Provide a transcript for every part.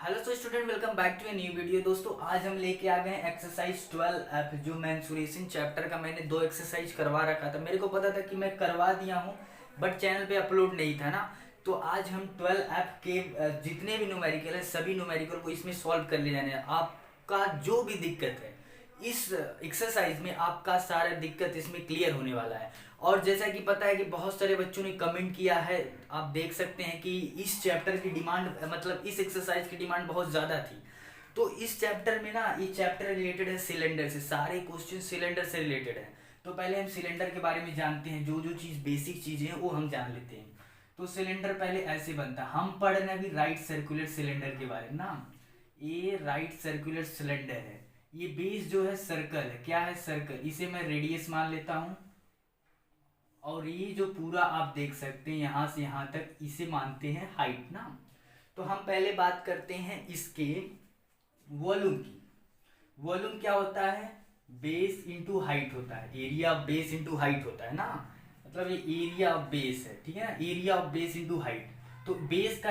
Hello so student, welcome back to a new video. दोस्तों आज हम लेके आ गए हैं एक्सरसाइज 12 एफ जो मेंसुरेशन चैप्टर का मैंने 2 एक्सरसाइज करवा रखा था। मेरे को पता था कि मैं करवा दिया हूँ बट चैनल पे अपलोड नहीं था ना। तो आज हम 12 एफ के जितने भी न्यूमेरिकल है सभी न्यूमेरिकल को इसमें सॉल्व कर ले जाने हैं। आपका जो भी दिक्कत है इस एक्सरसाइज में आपका सारा दिक्कत इसमें क्लियर होने वाला है। और जैसा कि पता है कि बहुत सारे बच्चों ने कमेंट किया है, आप देख सकते हैं कि इस चैप्टर की डिमांड मतलब इस एक्सरसाइज की डिमांड बहुत ज़्यादा थी। तो इस चैप्टर में ना, ये चैप्टर रिलेटेड है सिलेंडर से, सारे क्वेश्चन सिलेंडर से रिलेटेड है। तो पहले हम सिलेंडर के बारे में जानते हैं, जो जो चीज़ बेसिक चीज़ें हैं वो हम जान लेते हैं। तो सिलेंडर पहले ऐसे बनता है, हम पढ़ रहे हैं अभी राइट सर्कुलर सिलेंडर के बारे में ना। ये राइट सर्कुलर सिलेंडर है, ये बेस जो है सर्कल है। क्या है? सर्कल। इसे मैं रेडियस मान लेता हूँ और ये जो पूरा आप देख सकते हैं यहाँ से यहाँ तक, इसे मानते हैं हाइट ना। तो हम पहले बात करते हैं इसके वॉल्यूम की। वॉल्यूम क्या होता है? बेस इंटू हाइट होता है, area of base into height होता है ना। मतलब ये एरिया ऑफ बेस है, ठीक है ना, area of base into height. तो बेस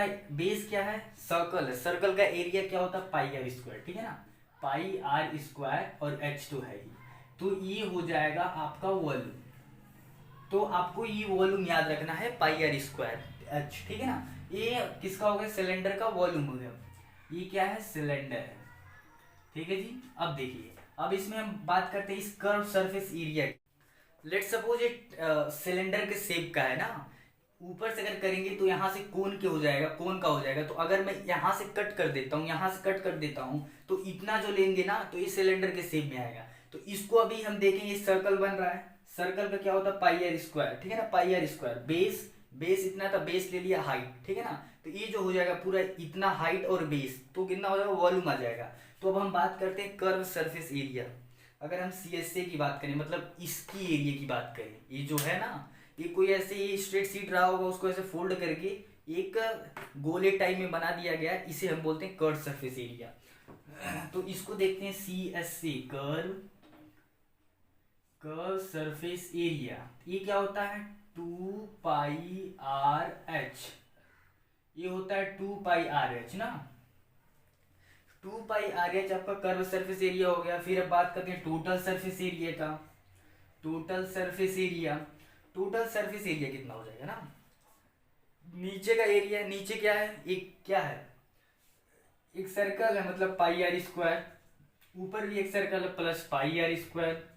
क्या है? सर्कल है। सर्कल का एरिया क्या होता है? पाई आर स्क्वायर, ठीक है ना, पाई आर स्क्वायर, और एच तो है ही। तो ये हो जाएगा आपका वॉल्यूम। तो आपको ये वॉल्यूम याद रखना है, पाई आर स्क्वायर एच, ठीक है ना। ये किसका हो गया? सिलेंडर का वॉल्यूम हो गया। ये क्या है? सिलेंडर है, ठीक है जी। अब देखिए, अब इसमें हम बात करते हैं इस कर्व सरफेस एरिया की। लेट सपोज एक सिलेंडर के शेप का है ना, ऊपर से अगर करेंगे तो यहाँ से कोन के हो जाएगा, कोन का हो जाएगा। तो अगर मैं यहाँ से कट कर देता हूँ, यहाँ से कट कर देता हूँ, तो इतना जो लेंगे ना तो ये सिलेंडर के शेप में आएगा। तो इसको अभी हम देखेंगे, सर्कल बन रहा है। सर्कल का क्या होता है? पाई आर स्क्वायर, ठीक है ना, पाई आर स्क्वायर। बेस बेस इतना था, बेस ले लिया हाइट, ठीक है ना। तो ये जो हो जाएगा पूरा इतना हाइट और बेस, तो कितना हो जाएगा? वॉल्यूम आ जाएगा। तो अब हम बात करते हैं कर्व सरफेस एरिया। अगर हम सीएसए की बात करें, मतलब इसकी एरिया की बात करें, ये जो है ना, ये कोई ऐसे ये स्ट्रेट शीट रहा होगा, उसको ऐसे फोल्ड करके एक गोले टाइप में बना दिया गया है, इसे हम बोलते हैं कर्व सरफेस एरिया। तो इसको देखते हैं, C S C, curve curve surface area. ये क्या होता है? 2πr/h। ये होता है 2πr/h ना। 2πr/h आपका कर्व सरफेस एरिया हो गया। फिर अब बात करते हैं टोटल सरफेस एरिया का। Total surface area, total surface area कितना हो जाएगा ना। नीचे का एरिया, नीचे क्या है? एक क्या है? एक सर्कल है, मतलब पाई आर स्क्वायर। ऊपर भी एक सर्कल है, प्लस पाई आर स्क्वायर।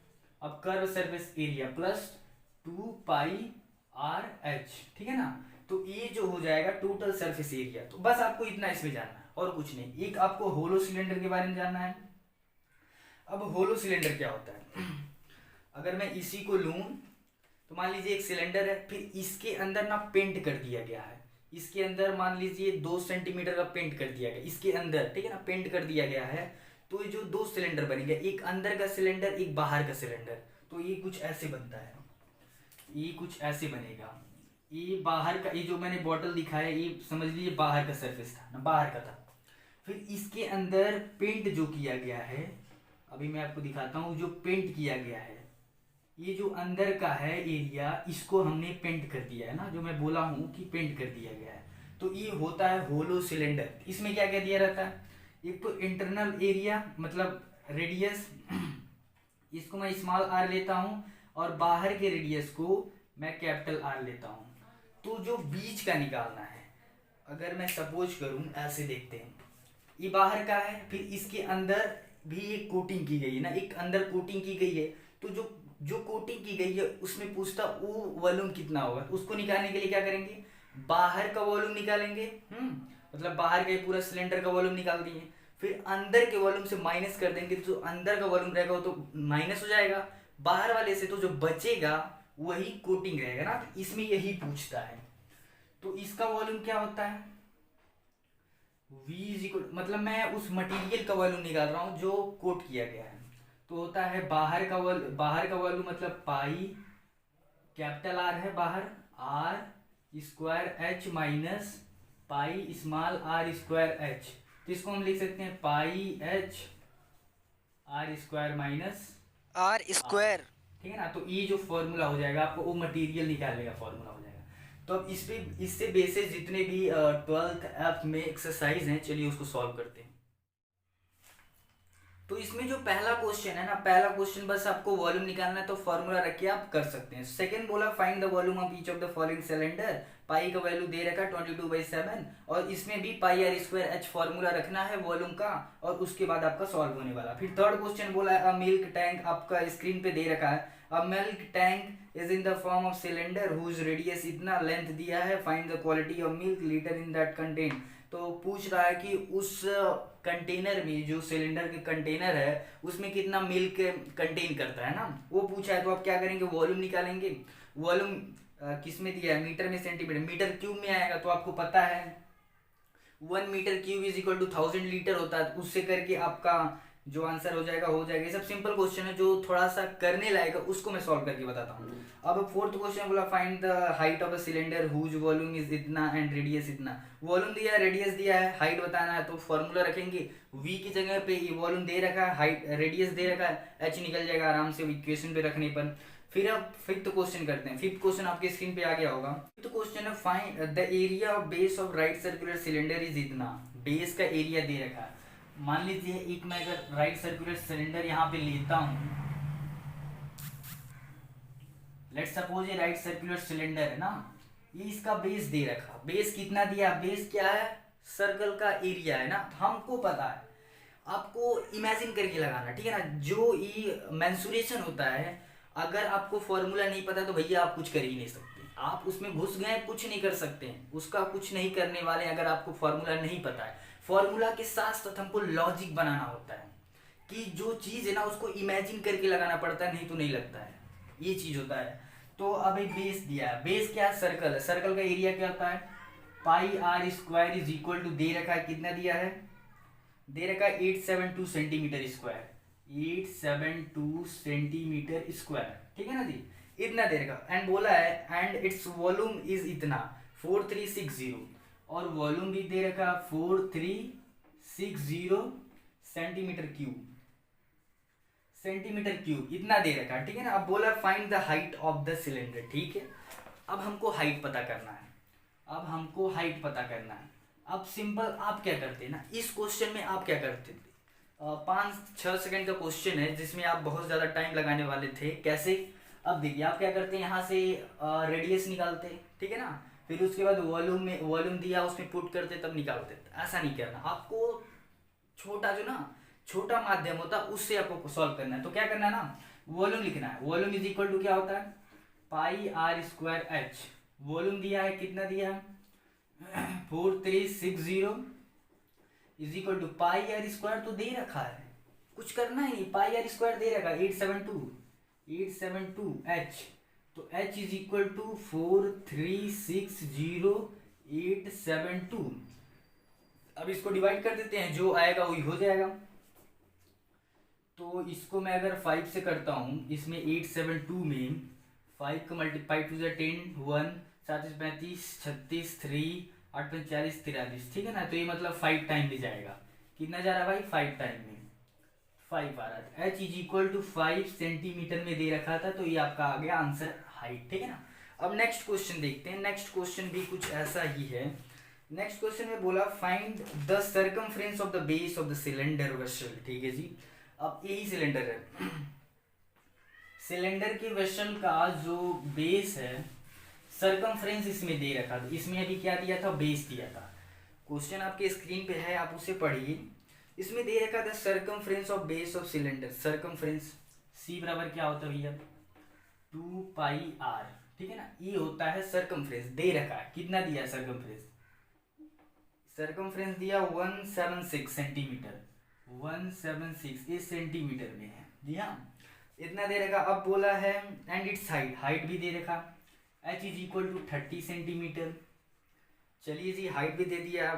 अब curve surface area plus 2πr/h, ठीक है ना। तो ये जो हो जाएगा टोटल सरफेस एरिया। तो बस आपको इतना इसमें जानना है और कुछ नहीं। एक आपको होलो सिलेंडर के बारे में जानना है। अब होलो सिलेंडर क्या होता है? अगर मैं इसी को लूं, तो मान लीजिए एक सिलेंडर है, फिर इसके अंदर ना पेंट कर दिया गया है। इसके अंदर मान लीजिए 2 सेंटीमीटर का पेंट कर दिया गया इसके अंदर, ठीक है ना, पेंट कर दिया गया है। तो ये जो 2 सिलेंडर बनेंगे, एक अंदर का सिलेंडर, एक बाहर का सिलेंडर। तो ये कुछ ऐसे बनता है, ये कुछ ऐसे बनेगा। ये बाहर का, ये जो मैंने बॉटल दिखाया, ये समझ लीजिए बाहर का सरफेस था ना, बाहर का था। फिर इसके अंदर पेंट जो किया गया है, अभी मैं आपको दिखाता हूँ जो पेंट किया गया है। ये जो अंदर का है एरिया, इसको हमने पेंट कर दिया है ना, जो मैं बोला हूँ कि पेंट कर दिया गया है। तो ये होता है होलो सिलेंडर। इसमें क्या क्या दिया रहता है? एक तो इंटरनल एरिया मतलब रेडियस, इसको मैं स्मॉल आर लेता हूँ, और बाहर के रेडियस को मैं कैपिटल आर लेता हूँ। तो जो बीच का निकालना है, अगर मैं सपोज करूँ, ऐसे देखते हैं, ये बाहर का है, फिर इसके अंदर भी एक कोटिंग की गई है ना, एक अंदर कोटिंग की गई है। तो जो जो कोटिंग की गई है उसमें पूछता वो वॉल्यूम कितना होगा। उसको निकालने के लिए क्या करेंगे? बाहर का वॉल्यूम निकालेंगे। मतलब बाहर का ये पूरा सिलेंडर का वॉल्यूम निकाल दिए, फिर अंदर के वॉल्यूम से माइनस कर देंगे, तो जो अंदर का वॉल्यूम रहेगा वो तो माइनस हो जाएगा बाहर वाले से, तो जो बचेगा वही कोटिंग रहेगा ना। तो इसमें यही पूछता है। तो इसका वॉल्यूम क्या होता है? V इज इक्वल, मतलब मैं उस मटेरियल का वॉल्यूम निकाल रहा हूँ जो कोट किया गया है। तो होता है बाहर का वॉल्यूम मतलब पाई कैपिटल आर है बाहर, R square H minus pi small R square H. तो इसको हम लिख सकते हैं pi H R square minus R R, square. ठीक है ना। तो ये जो फॉर्मूला हो जाएगा, आपको वो मटेरियल निकालने का फॉर्मूला हो जाएगा। तो अब इससे बेसिस जितने भी 12th एप में एक्सरसाइज हैं, चलिए उसको सॉल्व करते हैं। तो इसमें जो पहला क्वेश्चन है ना, पहला क्वेश्चन बस आपको वॉल्यूम निकालना है, तो फॉर्मूला रख के आप कर सकते हैं। सेकंड बोला find the volume of each of the following cylinder, pi का वैल्यू दे रखा 22/7, और इसमें भी pi are square H formula रखना है वॉल्यूम का, और उसके बाद आपका सॉल्व होने वाला। फिर थर्ड क्वेश्चन बोला है अ मिल्क टैंक, आपका स्क्रीन पे दे रखा है a milk tank is in the form of cylinder whose radius इतना, लेंथ दिया है, find the quality of milk litre in that contain. तो पूछ रहा है कि उस कंटेनर में, जो सिलेंडर के कंटेनर है उसमें कितना मिल्क कंटेन करता है ना, वो पूछा है। तो आप क्या करेंगे, वॉल्यूम निकालेंगे। वॉल्यूम किस में दिया है, मीटर में, सेंटीमीटर, मीटर क्यूब में आएगा। तो आपको पता है 1 metre cube is equal to 1000 litre होता है। उससे करके आपका जो आंसर हो जाएगा हो जाएगा। ये सब सिंपल क्वेश्चन है, जो थोड़ा सा करने लायक है उसको मैं सॉल्व करके बताता हूँ। अब फोर्थ क्वेश्चन बोला find the height of a cylinder whose volume is इतना एंड रेडियस इतना। वॉल्यूम दिया है, रेडियस दिया है, हाइट बताना है, तो फॉर्मूला रखेंगे। वी की जगह पे ये वॉल्यूम दे रखा है, हाइट रेडियस दे रखा है, एच निकल जाएगा आराम से इक्वेशन पे रखने पर। फिर अब फिफ्थ क्वेश्चन करते हैं। फिफ्थ क्वेश्चन आपके स्क्रीन पे आ गया होगा। फिफ्थ क्वेश्चन है find the area of base of right circular cylinder is इतना। बेस का एरिया दे रखा है। मान लीजिए एक मैं अगर राइट सर्कुलर सिलेंडर यहाँ पे लेता हूँ, लेट्स सपोज ये राइट सर्कुलर सिलेंडर है ना, ये इसका बेस दे रखा। बेस कितना दिया, बेस क्या है, सर्कल का एरिया है ना, हमको पता है। आपको इमेजिन करके लगाना, ठीक है ना। जो ये मेंसुरेशन होता है, अगर आपको फॉर्मूला नहीं पता तो भैया आप कुछ कर ही नहीं सकते। आप उसमें घुस गए, कुछ नहीं कर सकते हैं, उसका कुछ नहीं करने वाले अगर आपको फॉर्मूला नहीं पता है। फॉर्मूला के साथ साथ हमको लॉजिक बनाना होता है कि जो चीज है ना उसको इमेजिन करके लगाना पड़ता है, नहीं तो नहीं लगता है, ये चीज होता है। तो अब एक बेस दिया है, बेस क्या है, सर्कल है। सर्कल का एरिया क्या होता है, pi are square is equal to दे रखा है, कितना दिया है, दे रखा है 872 सेंटीमीटर स्क्वायर, 872 सेंटीमीटर स्क्वायर, ठीक है ना जी, इतना दे रखा। एंड बोला है एंड इट्स वॉल्यूम इज इतना 4360, और वॉल्यूम भी दे रखा 4360 सेंटीमीटर क्यूब, सेंटीमीटर क्यूब इतना दे रखा, ठीक है ना। अब बोला find the height of the cylinder, ठीक है। अब हमको हाइट पता करना है, अब हमको हाइट पता करना है। अब सिंपल आप क्या करते हैं ना, इस क्वेश्चन में आप क्या करते थे, 5-6 सेकंड का क्वेश्चन है जिसमें आप बहुत ज़्यादा टाइम लगाने वाले थे। कैसे, अब देखिए आप क्या करते हैं, यहाँ से रेडियस निकालते, ठीक है ना, फिर उसके बाद वॉल्यूम में, वॉल्यूम दिया उसमें पुट करते तब निकालते। ऐसा नहीं करना आपको, छोटा जो ना छोटा माध्यम होता है उससे आपको सॉल्व करना है। तो क्या करना है ना, वॉल्यूम लिखना है। वॉल्यूम इज इक्वल टू क्या होता है, pi are square h. Volume दिया है, कितना दिया है 4360 is equal to pi are square, तो दे रखा है, कुछ करना ही नहीं, पाई आर स्क्वायर दे रखा है 872 एच। तो एच इज इक्वल टू 4360872। अब इसको डिवाइड कर देते हैं, जो आएगा वही हो जाएगा। तो इसको मैं अगर 5 से करता हूँ, इसमें 872 में 5 का मल्टीप्लाई टू 10 1 7 35 36 3 8 40 43, ठीक है ना। तो ये मतलब 5 टाइम में जाएगा। कितना जा रहा है भाई, 5 टाइम में 5 आ रहा है। H is equal to 5 centimetre में दे रखा था, तो ये आपका आ गया आंसर हाइट, ठीक है ना। अब नेक्स्ट क्वेश्चन देखते हैं। नेक्स्ट क्वेश्चन भी कुछ ऐसा ही है। नेक्स्ट क्वेश्चन में बोला find the circumference of the base of the cylinder vessel, ठीक है जी। अब यही सिलेंडर है, सिलेंडर के वेसल का जो बेस है, सर्कमफ्रेंस इसमें दे रखा था। इसमें अभी क्या दिया था, बेस दिया था। क्वेश्चन आपके स्क्रीन पे है, आप उसे पढ़िए। इसमें दे रखा था circumference of base of cylinder. Circumference C बराबर क्या होता है भैया, 2 पाई आर, ठीक है ना। ये होता है सर्कमफ्रेंस, दे रखा है, कितना दिया सर्कमफ्रेंस, सर्कमफ्रेंस दिया 176 सेंटीमीटर, 176 इस सेंटीमीटर में है, जी हाँ, इतना दे रखा। अब बोला है एंड इट्स हाइट, हाइट भी दे रखा, h is equal to 30 centimetre. चलिए जी, हाइट भी दे दिया।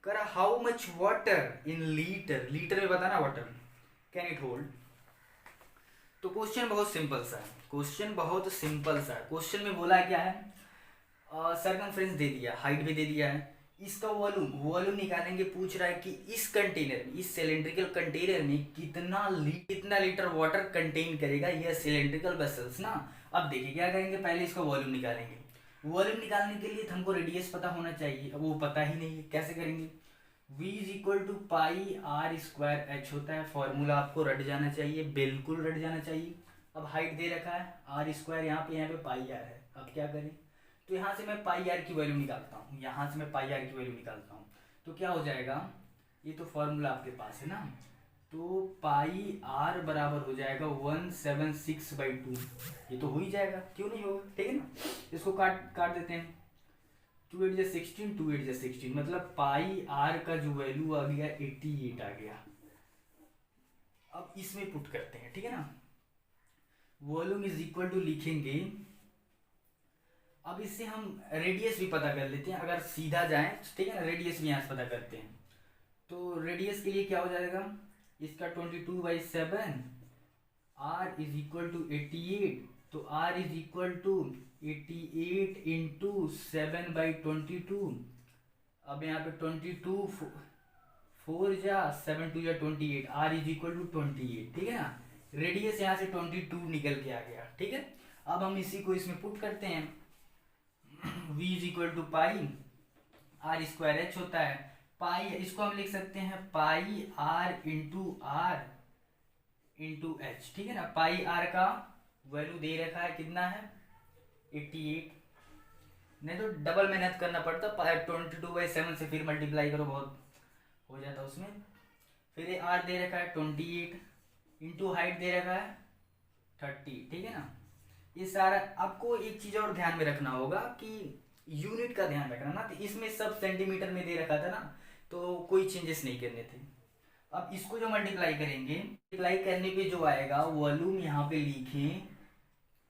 करा how much water in litre, litre में बताना वाटर कैन इट होल्ड। तो क्वेश्चन बहुत सिंपल सा है, क्वेश्चन बहुत सिंपल सा है। क्वेश्चन में बोला क्या है, सर्कमफ्रेंस दे दिया, हाइट भी दे दिया है, इसका वॉल्यूम, वॉल्यूम निकालेंगे। पूछ रहा है कि इस कंटेनर में, इस सिलेंड्रिकल कंटेनर में कितना लीटर वाटर कंटेन करेगा यह सिलेंड्रिकल वेसल्स ना। अब देखिए क्या करेंगे, पहले इसका वॉल्यूम निकालेंगे। वॉल्यूम निकालने के लिए तो हमको रेडियस पता होना चाहिए, अब वो पता ही नहीं है, कैसे करेंगे। v is equal to pi are square h होता है, फॉर्मूला आपको रट जाना चाहिए, बिल्कुल रट जाना चाहिए। अब हाइट दे रखा है आर स्क्वायर, यहाँ पे पाई आर है। अब क्या करें, तो यहाँ से मैं पाई आर की वैल्यू निकालता हूँ, यहाँ से मैं पाई आर की वैल्यू निकालता हूँ। तो क्या हो जाएगा, ये तो फॉर्मूला आपके पास है ना, तो पाई आर बराबर हो जाएगा 176/2। ये तो हो ही जाएगा, क्यों नहीं होगा, ठीक है ना। इसको काट काट देते हैं, 2 8 16, 2 8 16, मतलब पाई आर का जो वैल्यू आ गया 88 आ गया। अब इसमें पुट करते हैं, ठीक है ना। वॉल्यूम इज इक्वल टू लिखेंगे, अब इससे हम रेडियस भी पता कर लेते हैं, अगर सीधा जाएं, ठीक है ना, रेडियस भी यहाँ से पता करते हैं। तो रेडियस के लिए क्या हो जाएगा, इसका 22/7, आर इज इक्वल टू 88, तो r is equal to 88 into 7/22। अब यहाँ पे 22 4 जा 7 2 जा 28, आर इज इक्वल टू 28, ठीक है ना। रेडियस यहाँ से 22 निकल के आ गया, ठीक है। अब हम इसी को इसमें पुट करते हैं, v is equal to pi are square h होता है, पाई इसको हम लिख सकते हैं पाई आर इंटू एच, ठीक है ना। पाई आर का वैल्यू दे रखा है, कितना है 88, नहीं तो डबल मेहनत करना पड़ता, 22/7 से फिर मल्टीप्लाई करो, बहुत हो जाता उसमें। फिर आर दे रखा है 28 इंटू हाइट दे रखा है 30, ठीक है ना। ये सारा आपको एक चीज और ध्यान में रखना होगा कि यूनिट का ध्यान रखना ना, तो इसमें सब सेंटीमीटर में दे रखा था ना, तो कोई चेंजेस नहीं करने थे। अब इसको जो मल्टीप्लाई करेंगे, मल्टीप्लाई करने पे जो आएगा वॉल्यूम यहाँ पे लिखें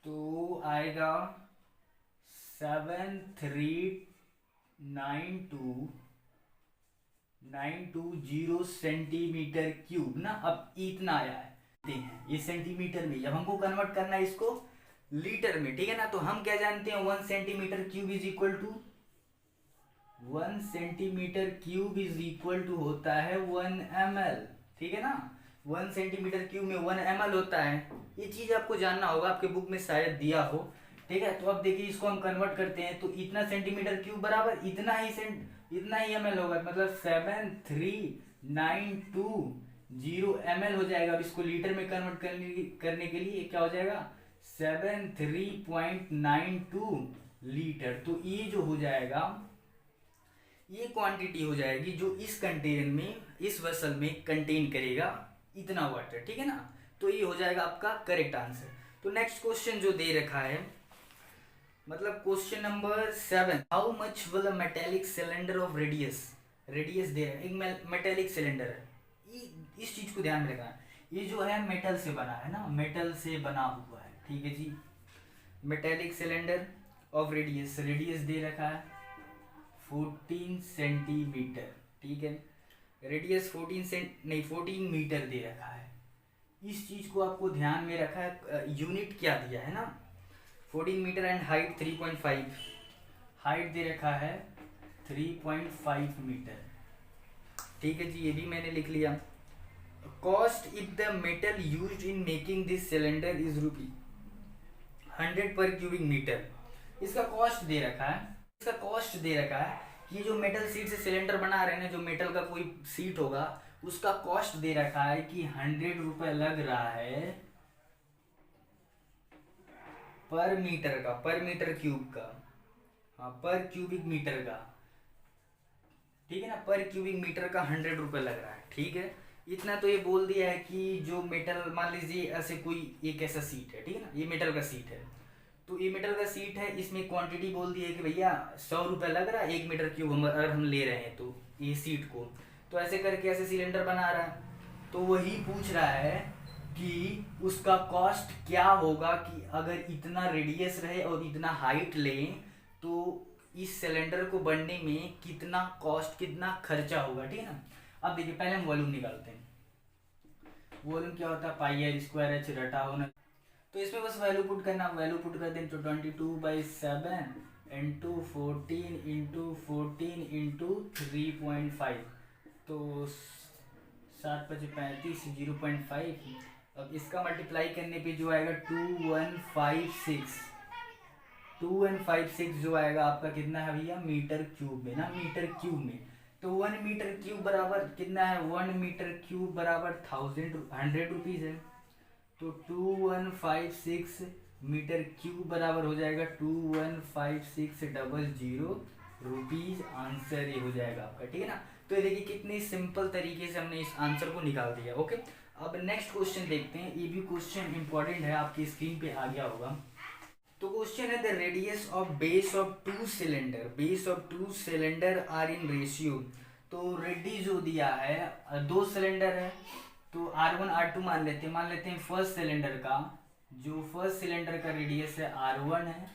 तो आएगा 73920 सेंटीमीटर क्यूब ना। अब इतना आया है, ये सेंटीमीटर में, जब हमको कन्वर्ट करना है इसको लीटर में, ठीक है ना। तो हम क्या जानते हैं, 1 centimetre cube is equal to 1 centimetre cube is equal to होता है 1 ml, ठीक है ना। 1 सेंटीमीटर क्यूब में 1 ml होता है, ये चीज आपको जानना होगा, आपके बुक में शायद दिया हो, ठीक है। तो अब देखिए इसको हम कन्वर्ट करते हैं, तो इतना सेंटीमीटर क्यूब बराबर इतना ही ml होगा, मतलब 7392 ml हो जाएगा। अब इसको लीटर में कन्वर्ट करने के लिए क्या हो जाएगा, 73.92 लीटर। तो ये जो हो जाएगा, ये क्वांटिटी हो जाएगी जो इस कंटेनर में, इस वेसल में कंटेन करेगा इतना वाटर, ठीक है ना। तो ये हो जाएगा आपका करेक्ट आंसर। तो नेक्स्ट क्वेश्चन जो दे रखा है, मतलब question number 7, how much will a metallic cylinder of radius दे रहा है, एक मेटेलिक सिलेंडर है, इस चीज को ध्यान में रखना, ये जो है मेटल से बना है ना, मेटल से बना हुआ है, ठीक है जी। मेटेलिक सिलेंडर ऑफ रेडियस दे रखा है 14 सेंटीमीटर, ठीक है। रेडियस 14 मीटर दे रखा है। इस चीज को आपको ध्यान में रखा है, यूनिट क्या दिया है ना, 14 मीटर एंड हाइट 3.5, हाइट दे रखा है 3.5 मीटर, ठीक है जी, ये भी मैंने लिख लिया। Cost if the metal used in making this cylinder is ₹100 पर क्यूबिक मीटर। इसका कॉस्ट दे रखा है, कि जो मेटल सीट से सिलेंडर बना रहे हैं ना, जो मेटल का कोई सीट होगा उसका कॉस्ट दे रखा है कि 100 रुपए लग रहा है पर मीटर का, पर मीटर क्यूब का, हाँ पर क्यूबिक मीटर का, ठीक है ना, पर क्यूबिक मीटर का 100 रुपए लग रहा है, ठीक है। इतना तो ये बोल दिया है कि जो मेटल, मान लीजिए ऐसे कोई एक ऐसा सीट है, ठीक है ना, ये मेटल का सीट है, तो ये मेटल का सीट है, इसमें क्वांटिटी बोल दी है कि भैया 100 रुपए लग रहा है 1 मीटर क्यूब, अगर हम ले रहे हैं तो ये सीट को, तो ऐसे करके ऐसे सिलेंडर बना रहा है, तो वही पूछ रहा है कि उसका कॉस्ट क्या होगा, कि अगर इतना रेडियस रहे और इतना हाइट लें तो इस सिलेंडर को बनने में कितना कॉस्ट, कितना खर्चा होगा, ठीक है ना। अब देखिए पहले हम वॉल्यूम निकालते हैं। वॉल्यूम क्या होता है, पाई आर स्क्वायर एच रटा होना, तो इसमें बस वैल्यू पुट करना, वैल्यू पुट कर दें तो 22/7 इंटू 14 इंटू 3.5, तो 7×5 = 0.5। अब इसका मल्टीप्लाई करने पे जो आएगा 2156, 2156 जो आएगा आपका कितना है भैया, मीटर क्यूब में ना, मीटर क्यूब में। तो 1 मीटर क्यूब बराबर कितना है, 1 मीटर क्यूब बराबर 100 है। तो 2156 मीटर क्यूब बराबर हो जाएगा 215600 रुपीज। आंसर ये हो जाएगा आपका, ठीक है ना। तो ये देखिए कितनी सिंपल तरीके से हमने इस आंसर को निकाल दिया। ओके, अब नेक्स्ट क्वेश्चन देखते हैं। ये भी क्वेश्चन इंपॉर्टेंट है, आपकी स्क्रीन पे आ गया होगा। तो क्वेश्चन है the radius of base of two cylinder, base of two cylinder are in ratio. तो रेडी जो दिया है, दो सिलेंडर है तो R1 R2 मान लेते हैं फर्स्ट सिलेंडर का, जो फर्स्ट सिलेंडर का रेडियस है R1 है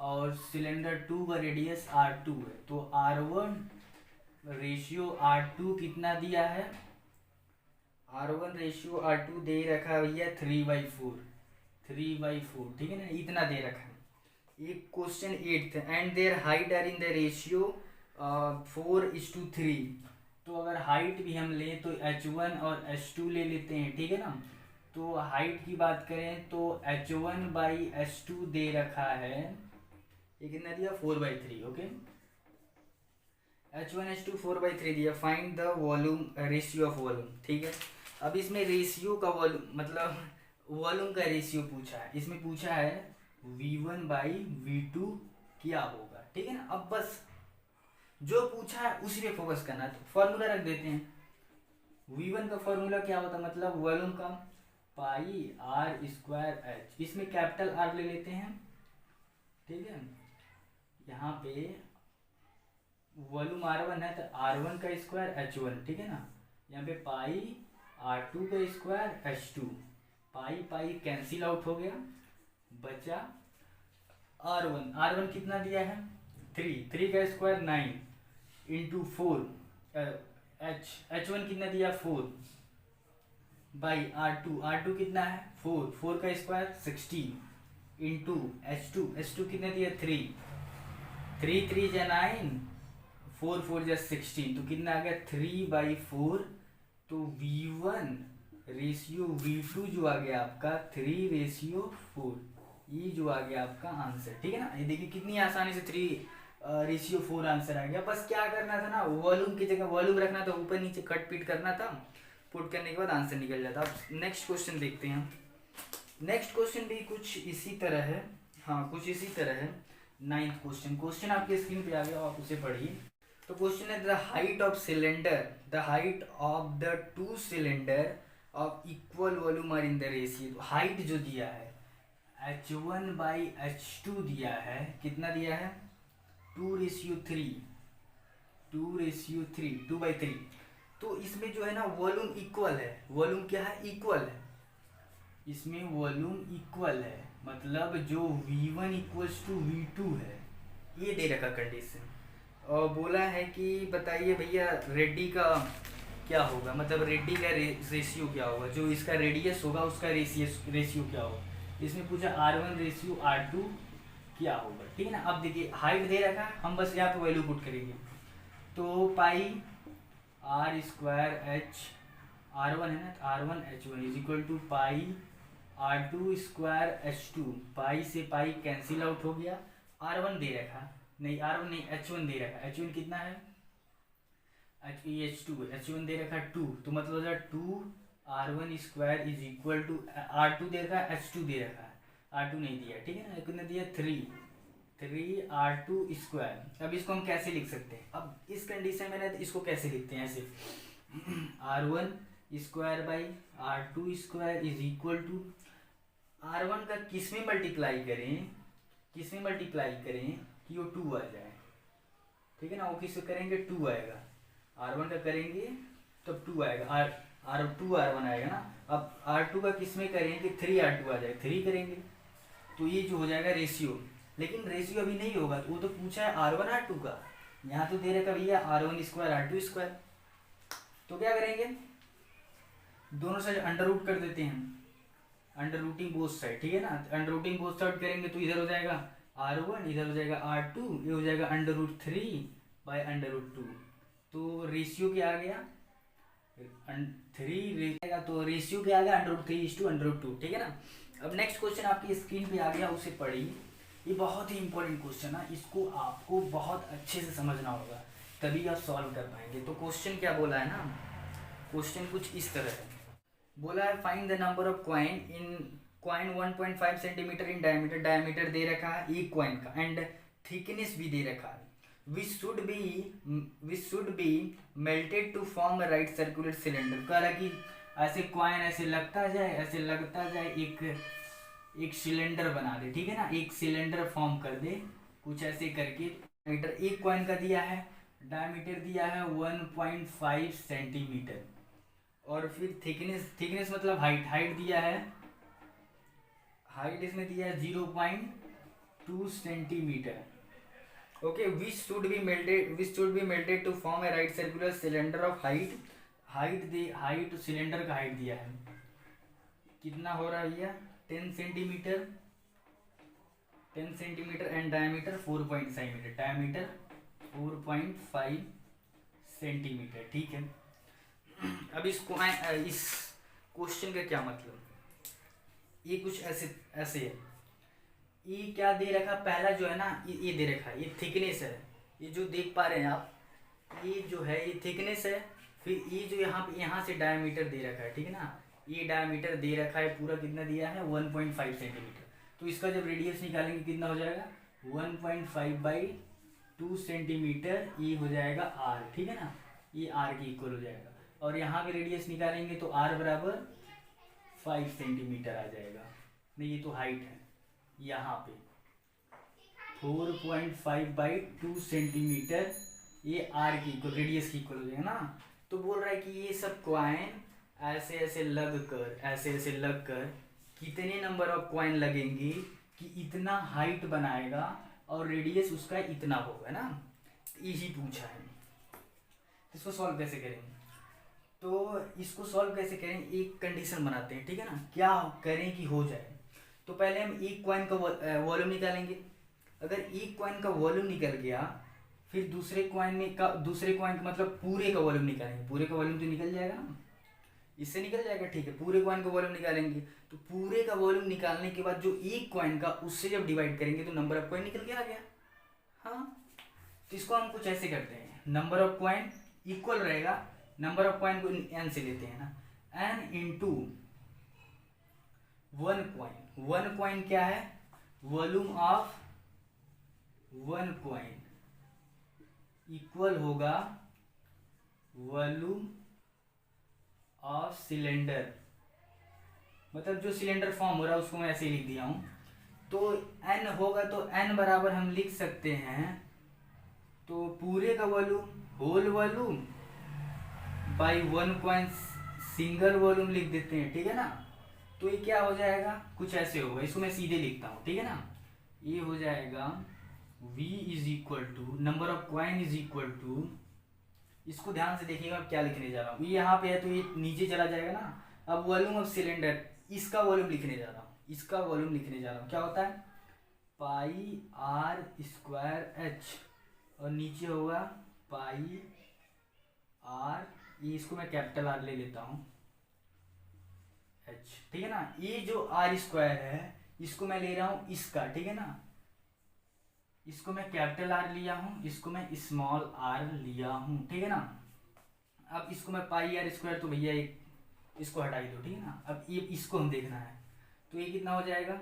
और सिलेंडर 2 का रेडियस R2 है। तो R1 रेशियो R2 कितना दिया है, R1 रेशियो R2 दे रखा है भैया 3/4, 3/4, ठीक है ना, इतना दे रखा है। एक question 8 and their height are in the ratio 4:3। तो अगर हाइट भी हम लें तो H1 और H2 ले लेते हैं, ठीक है ना। तो हाइट की बात करें तो H1/H2 दे रखा है, ये कितना दिया, 4/3। ओके, H1H2 4/3 दिया। Find the volume, ratio of volume, ठीक है। अब इसमें रेशियो का वॉल्यूम मतलब वॉल्यूम का रेशियो पूछा है, इसमें पूछा है V1/V2 क्या होगा, ठीक है ना। अब बस जो पूछा है उसी पे फोकस करना है। तो फॉर्मूला रख देते हैं। V1 का फॉर्मूला क्या होता है, मतलब वॉल्यूम का πr²h, इसमें कैपिटल R ले लेते हैं, ठीक है। यहाँ पे वॉल्यूम R1 है तो R1 का स्क्वायर H1, ठीक है ना। यहाँ पे πr2 का square H2, pi cancel out हो गया, बचा R1 कितना दिया है 3 का स्क्वायर 9 इंटू 4, H1 कितना दिया 4 बाई R2 कितना है 4 का स्क्वायर 16 इंटू H2 कितना दिया 3 3 जा 9, 4 जा 16, तो कितना आ गया 3/4। तो V1 रेशियो V2 जो आ गया आपका 3/4, ये जो आ गया आपका आंसर, ठीक है ना। ये देखिए कितनी आसानी से 3/4 आंसर आ गया। बस क्या करना था ना, वॉल्यूम की जगह वॉल्यूम रखना था, ऊपर नीचे कट पीट करना था, पुट करने के बाद आंसर निकल जाता। अब नेक्स्ट क्वेश्चन देखते हैं। नेक्स्ट क्वेश्चन भी कुछ इसी तरह है, हाँ कुछ इसी तरह है। 9th क्वेश्चन आपके स्क्रीन पे आ गया, आप उसे पढ़िए। तो क्वेश्चन है the height of cylinder, the height of the two cylinder of equal volume are in the ratio. Height जो दिया है H1/H2 दिया है, कितना दिया है 2:3, 2/3। तो इसमें जो है ना वॉल्यूम इक्वल है, वॉल्यूम क्या है इक्वल है, इसमें वॉल्यूम इक्वल है, मतलब जो V1 इक्वल्स टू V2 है, ये दे रखा कंडीशन। और बोला है कि बताइए भैया रेडी का क्या होगा, मतलब रेडी का रेशियो क्या होगा, जो इसका रेडियस होगा उसका रेशियो क्या होगा। इसमें पूछा R1 रेशियो R2 क्या होगा, ठीक है ना। अब देखिए हाइट दे रखा है, हम बस यहाँ पे वैल्यू पुट करेंगे। तो पाई R²H R1 है ना, R1H1 is equal to pi R2²H2, pi से पाई कैंसिल आउट हो गया। R1 दे रखा नहीं, R1 नहीं H1 दे रखा, H1 कितना है H2 दे रखा 2, तो मतलब हो जाए 2R1² is equal to R2 दे रखा है, H2 दे रखा है, R2 नहीं दिया, ठीक है ना। कितना दिया 3R2²। अब इसको हम कैसे लिख सकते हैं, अब इस कंडीशन में ना तो इसको कैसे लिखते हैं ऐसे R1² is equal to R1 का किस में मल्टीप्लाई करें कि वो 2 आ जाए, ठीक है ना। वो किस करेंगे 2 आएगा, R1 का करेंगे तब 2 आएगा, R1 आएगा ना। अब R2 का किस में करें कि 3R2 आ जाए, 3 करेंगे तो ये जो हो जाएगा रेशियो। लेकिन रेशियो अभी नहीं होगा, तो वो तो पूछा है R1 R2 का, यहाँ तो दे रखा भैया R1² R2²। तो क्या करेंगे, दोनों साइड अंडर रूट कर देते हैं, अंडर रूटिंग बोथ साइड, ठीक है ना। अंडर रूटिंग बोथ साइड करेंगे तो इधर हो जाएगा R1, इधर हो जाएगा R2, ये हो जाएगा √3/√2। तो रेशियो क्या आ गया 3 रहेगा, तो रेशियो क्या आ गया √3:√2, ठीक है ना। अब नेक्स्ट क्वेश्चन आपकी स्क्रीन पे आ गया, उसे पढ़िए। ये बहुत ही इंपॉर्टेंट क्वेश्चन है, इसको आपको बहुत अच्छे से समझना होगा, तभी आप सॉल्व कर पाएंगे। तो क्वेश्चन क्या बोला है ना, क्वेश्चन कुछ इस तरह है, बोला है find the number of coin 1.5 centimetre in diameter, diameter दे रखा है एक कॉइन का, एंड थिकनेस भी दे रखा है, which should be melted to form a right circular cylinder. कह रहा कि ऐसे कॉइन ऐसे लगता जाए, ऐसे लगता जाए, एक सिलेंडर बना दे, ठीक है ना, एक सिलेंडर फॉर्म कर दे कुछ ऐसे करके। मीटर एक कॉइन का दिया है, डायमीटर दिया है 1.5 सेंटीमीटर, और फिर थिकनेस मतलब हाइट दिया है, हाइट इसमें दिया है 0.2 centimetre. Okay, which should be melted to form a right circular cylinder of height cylinder का हाइट दिया है, कितना हो रहा है भैया 10 centimetre and diameter 4.5 metre, diameter 4.5 centimetre, ठीक है। अब इस क्वेश्चन का क्या मतलब, ये कुछ ऐसे है, ये क्या दे रखा, पहला जो है ना ये दे रखा है, ये थिकनेस है, ये जो देख पा रहे हैं आप, ये जो है ये थिकनेस है, फिर ये जो यहाँ से डायमीटर दे रखा है, ठीक है ना, ये डायमीटर दे रखा है पूरा, कितना दिया है 1.5 सेंटीमीटर। तो इसका जब रेडियस निकालेंगे कितना हो जाएगा 1.5/2 सेंटीमीटर, ये हो जाएगा आर, ठीक है ना, ये आर के इक्वल हो जाएगा। और यहाँ पे रेडियस निकालेंगे तो आर बराबर 5 सेंटीमीटर आ जाएगा। नहीं, ये तो हाइट है, यहाँ पे 4.5/2 सेंटीमीटर, ये आर की इक्वल, रेडियस की इक्वल हो जाएगा ना। तो बोल रहा है कि ये सब कॉइन ऐसे ऐसे लग कर कितने नंबर ऑफ कॉइन लगेंगे कि इतना हाइट बनाएगा और रेडियस उसका इतना होगा ना, यही पूछा है। इसको सॉल्व कैसे करेंगे, तो इसको सॉल्व कैसे करें, एक कंडीशन बनाते हैं, ठीक है ना, क्या करें कि हो जाए। तो पहले हम एक कॉइन का वॉल्यूम निकालेंगे, अगर एक कॉइन का वॉल्यूम निकल गया, फिर दूसरे कॉइन का मतलब पूरे का वॉल्यूम निकालेंगे, पूरे का वॉल्यूम तो निकल जाएगा ना, इससे निकल जाएगा, ठीक है, पूरे कॉइन का वॉल्यूम निकालेंगे। तो पूरे का वॉल्यूम निकालने के बाद जो एक कॉइन का उससे जब डिवाइड करेंगे तो नंबर ऑफ कॉइन निकल के आ गया। हाँ, तो इसको हम कुछ ऐसे करते हैं, नंबर ऑफ कॉइन इक्वल रहेगा, नंबर ऑफ कॉइन को n से लेते हैं ना, n इंटू वन कॉइन क्या है, volume of one coin equal होगा वॉल्यूम ऑफ सिलेंडर, मतलब जो सिलेंडर फॉर्म हो रहा है उसको मैं ऐसे ही लिख दिया हूं। तो n होगा तो n बराबर हम लिख सकते हैं, तो पूरे का volume whole volume by one coin single volume लिख देते हैं, ठीक है ना। तो ये क्या हो जाएगा, कुछ ऐसे होगा, इसको मैं सीधे लिखता हूँ, ठीक है ना, ये हो जाएगा v is equal to number of coin is equal to, इसको ध्यान से देखिएगा अब क्या लिखने जा रहा हूँ, ये यहाँ पे है तो ये नीचे चला जाएगा ना। अब वॉल्यूम ऑफ सिलेंडर, इसका वॉल्यूम लिखने जा रहा हूँ, इसका वॉल्यूम लिखने जा रहा हूँ, क्या होता है पाई आर स्क्वायर एच, और नीचे होगा पाई आर, ये इसको मैं कैपिटल आर ले लेता हूँ एच, ठीक है ना। ये जो आर स्क्वायर है इसको मैं ले रहा हूँ इसका, ठीक है ना, इसको मैं कैपिटल आर लिया हूँ, इसको मैं स्मॉल आर लिया हूँ, ठीक है ना। अब इसको मैं पाई आर स्क्वायर, तो भैया एक इसको हटाई दो, ठीक है ना। अब ये इसको हम देखना है, तो ये कितना हो जाएगा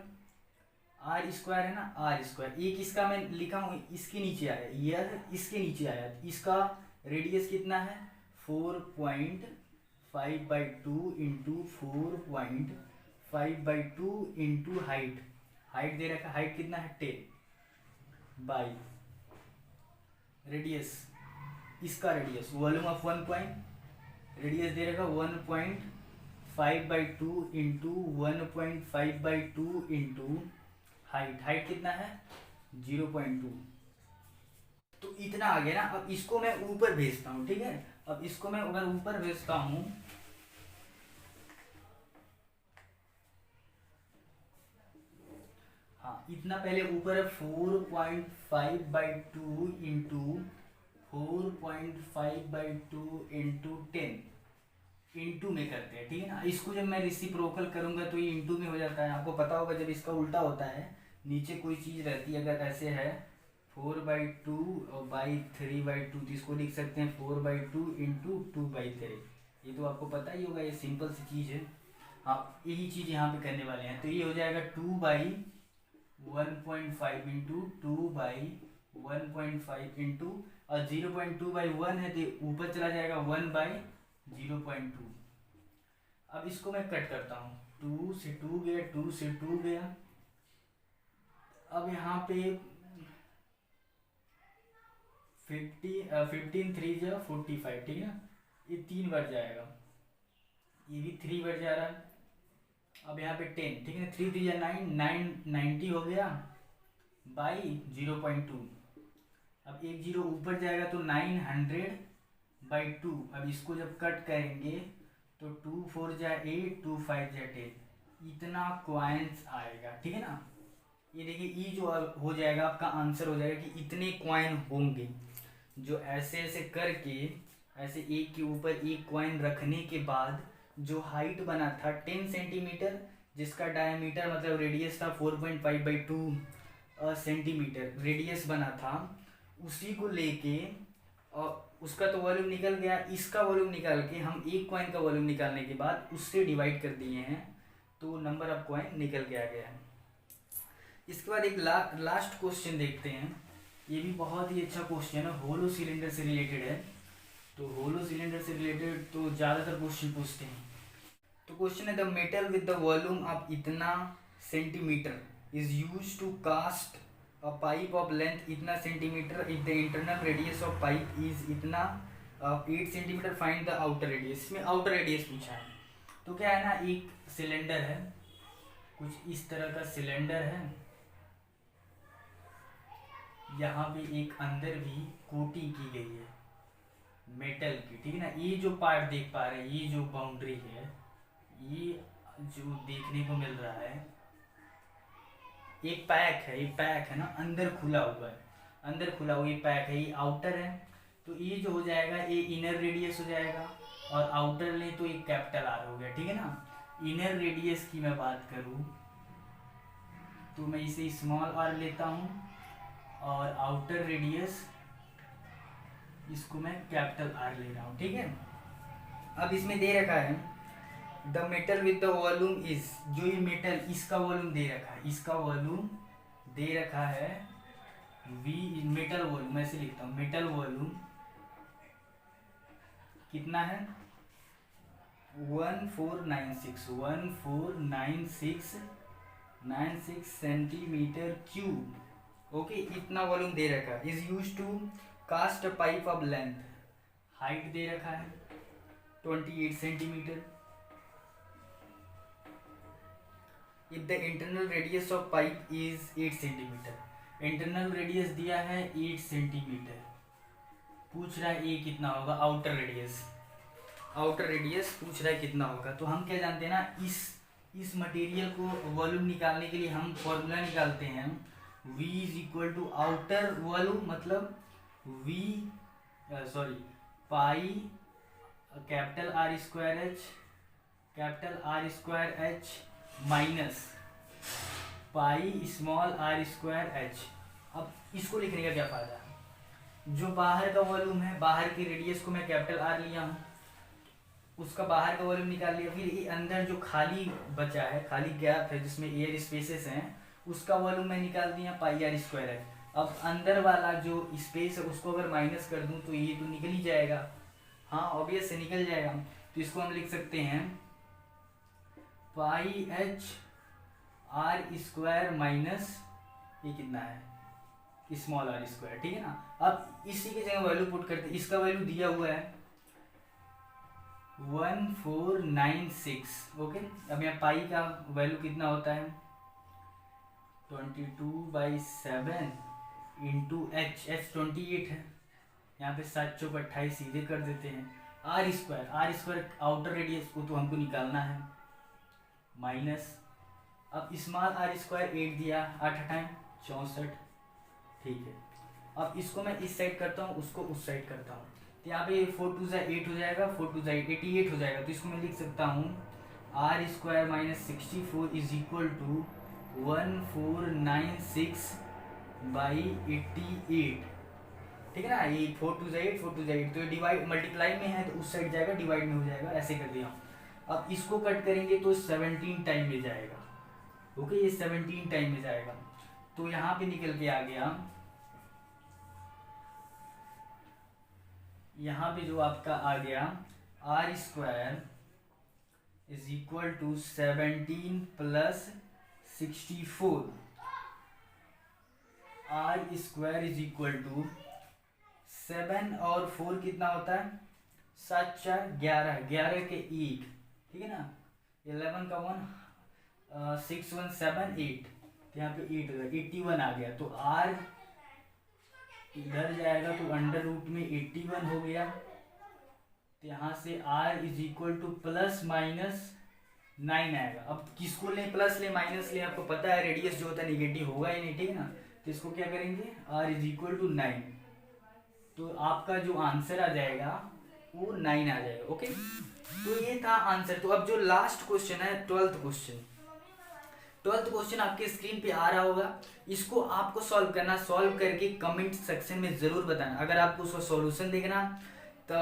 आर स्क्वायर है ना, आर स्क्वायर, एक इसका मैं लिखा हूँ इसके नीचे आया, ये इसके नीचे आया, इसका रेडियस कितना है 4.5/2 इंटू 4.5/2 इंटू हाइट दे रखा, हाइट कितना है 10 बाई रेडियस, इसका radius volume of one coin, radius दे रखा 1.5/2 इंटू 1.5/2 इंटू हाइट कितना है 0.2। तो इतना आ गया ना। अब इसको मैं ऊपर भेजता हूँ, ठीक है, अब इसको मैं अगर ऊपर भेजता हूँ, हाँ इतना पहले ऊपर है 4.5/2 इंटू 4.5/2 इंटू 10 इंटू में करते हैं, ठीक है ना। इसको जब मैं रेसिप्रोकल करूंगा तो ये इंटू में हो जाता है, आपको पता होगा जब इसका उल्टा होता है नीचे कोई चीज़ रहती है, अगर ऐसे है 4/2 और बाई 3/2, तो इसको लिख सकते हैं 4/2 इंटू 2/3। ये तो आपको पता ही होगा, ये सिंपल सी चीज़ है। आप यही चीज़ यहाँ पे करने वाले हैं, तो ये हो जाएगा 2/1.5 इंटू 2/1.5 इंटू, और 0.2/1 है तो ऊपर चला जाएगा 1/0.2। अब इसको मैं कट करता हूँ, 2 से 2 गया, 2 से 2 गया। अब यहाँ पे 15 3 जा 45, ठीक है ना, ये 3 बढ़ जाएगा, ये भी 3 बढ़ जा रहा है। अब यहाँ पे 10, ठीक है ना, 3 3 जा 9, 90 हो गया बाई 0.2। अब एक जीरो ऊपर जाएगा तो 900/2। अब इसको जब कट करेंगे तो 2 4 जा 8, 2 5 जा 10, इतना कॉइन्स आएगा, ठीक है ना। ये देखिए, ये जो हो जाएगा आपका आंसर हो जाएगा कि इतने कॉइन होंगे। जो ऐसे ऐसे करके, ऐसे एक के ऊपर एक कॉइन रखने के बाद जो हाइट बना था 10 सेंटीमीटर, जिसका डायमीटर मतलब रेडियस था 4.5/2 सेंटीमीटर रेडियस बना था, उसी को लेके और उसका तो वॉल्यूम निकल गया, इसका वॉल्यूम निकाल के हम एक कॉइन का वॉल्यूम निकालने के बाद उससे डिवाइड कर दिए हैं, तो नंबर ऑफ कॉइन निकल के आ गया है। इसके बाद एक लास्ट क्वेश्चन देखते हैं। ये भी बहुत ही अच्छा क्वेश्चन है, होलो सिलेंडर से रिलेटेड है। तो होलो सिलेंडर से रिलेटेड तो ज़्यादातर क्वेश्चन पूछते हैं। तो क्वेश्चन है, the metal with the volume of इतना centimetre is use to cast a pipe of length इतना centimetre if the internal radius of pipe is इतना 8 centimetre, find the outer radius. इसमें आउटर रेडियस पूछा है। तो क्या है ना, एक सिलेंडर है, कुछ इस तरह का सिलेंडर है, यहाँ पे एक अंदर भी कोटिंग की गई है मेटल की, ठीक है ना। ये जो पार्ट देख पा रहे हैं, ये जो बाउंड्री है, ये जो देखने को मिल रहा है, एक पैक है, ये पैक है ना, अंदर खुला हुआ है, अंदर खुला हुआ ये पैक है, ये आउटर है। तो ये जो हो जाएगा, ये इनर रेडियस हो जाएगा, और आउटर ले तो ये कैपिटल आर हो गया, ठीक है ना। इनर रेडियस की मैं बात करूँ तो मैं इसे स्मॉल आर लेता हूँ, और आउटर रेडियस इसको मैं कैपिटल आर ले रहा हूँ, ठीक है। अब इसमें दे रखा है the metal with the volume is, जो ये मेटल इसका वॉल्यूम दे रखा है, इसका वॉल्यूम दे रखा है वी, मेटल वॉल्यूम ऐसे लिखता हूँ, मेटल वॉल्यूम कितना है 1496 सेंटीमीटर क्यूब, ओके, इतना वॉल्यूम दे रखा है। Is use to cast a pipe of length, height दे रखा है 28 centimetre. If the internal radius of pipe is 8 centimetre, internal radius दिया है 8 सेंटीमीटर, पूछ रहा है ये कितना होगा, आउटर रेडियस, आउटर रेडियस पूछ रहा है कितना होगा। तो हम क्या जानते हैं ना, इस मटेरियल को वॉल्यूम निकालने के लिए हम फॉर्मूला निकालते हैं, V is equal to outer volume मतलब pi capital R square H minus pi small r square H। अब इसको लिखने का क्या फायदा है, जो बाहर का वॉल्यूम है, बाहर की रेडियस को मैं कैपिटल R लिया हूँ, उसका बाहर का वॉल्यूम निकाल लिया, फिर ये अंदर जो खाली बचा है, खाली गैप है जिसमें एयर स्पेसेस हैं, उसका वॉल्यूम मैं निकाल दिया पाई R स्क्वायर है। अब अंदर वाला जो स्पेस है उसको अगर माइनस कर दूं तो ये तो निकल ही जाएगा, हाँ ऑब्वियस से निकल जाएगा। तो इसको हम लिख सकते हैं पाई H R स्क्वायर माइनस ये कितना है स्मॉल r स्क्वायर, ठीक है ना। अब इसी की जगह वैल्यू पुट करते हैं, इसका वैल्यू दिया हुआ है 1496, ओके। अब यहाँ पाई का वैल्यू कितना होता है 22/7 इंटू H 28 है, यहाँ पे 7 चौक 28 सीधे कर देते हैं। R स्क्वायर आउटर रेडियस को तो हमको निकालना है, माइनस अब स्मॉल r स्क्वायर 8 दिया, 8 8 64, ठीक है। अब इसको मैं इस साइड करता हूँ, उसको उस साइड करता हूँ, तो यहाँ पे 4 2 8 हो जाएगा, 4 2 88 हो जाएगा। तो इसको मैं लिख सकता हूँ R square minus 64 is equal to 1496/88, ठीक है ना। ये 4 2 8, 4 2 8, तो ये डिवाइड मल्टीप्लाई में है तो उस साइड जाएगा, डिवाइड में हो जाएगा, ऐसे कर दिया। अब इसको कट करेंगे तो 17 टाइम में जाएगा। ओके, ये 17 टाइम में जाएगा, तो यहाँ पे निकल के आ गया, यहाँ पे जो आपका आ गया r square is equal to 17 + 64। r square is equal to 7 और 4 कितना होता है, 7 4 11, 11 के 1, ठीक है ना। 11 का 1, 6 1 7 8, तो यहाँ पे 8 होगा, 81 आ गया। तो r इधर जाएगा तो अंडर रूट में 81 हो गया, तो यहाँ से r इज इक्वल टू ±9 आएगा। अब किसको लें, प्लस ले माइनस ले, आपको पता है रेडियस जो होता है निगेटिव होगा ही नहीं, ठीक है ना। तो इसको क्या करेंगे, r इज इक्वल टू 9, तो आपका जो आंसर आ जाएगा वो 9 आ जाएगा। ओके, तो ये था आंसर। तो अब जो लास्ट क्वेश्चन है, 12th क्वेश्चन आपके स्क्रीन पे आ रहा होगा, इसको आपको सॉल्व करना। सॉल्व करके कमेंट सेक्शन में ज़रूर बताना। अगर आपको उसका सॉल्यूशन देखना तो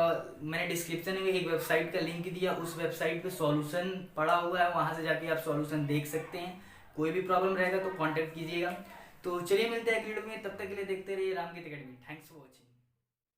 मैंने डिस्क्रिप्शन में एक वेबसाइट का लिंक दिया, उस वेबसाइट पे सॉल्यूशन पड़ा हुआ है, वहाँ से जाके आप सॉल्यूशन देख सकते हैं। कोई भी प्रॉब्लम रहेगा तो कांटेक्ट कीजिएगा। तो चलिए मिलते हैं अगली वीडियो में, तब तक के लिए देखते रहिए रामगीत अकेडमी। Thanks for watching.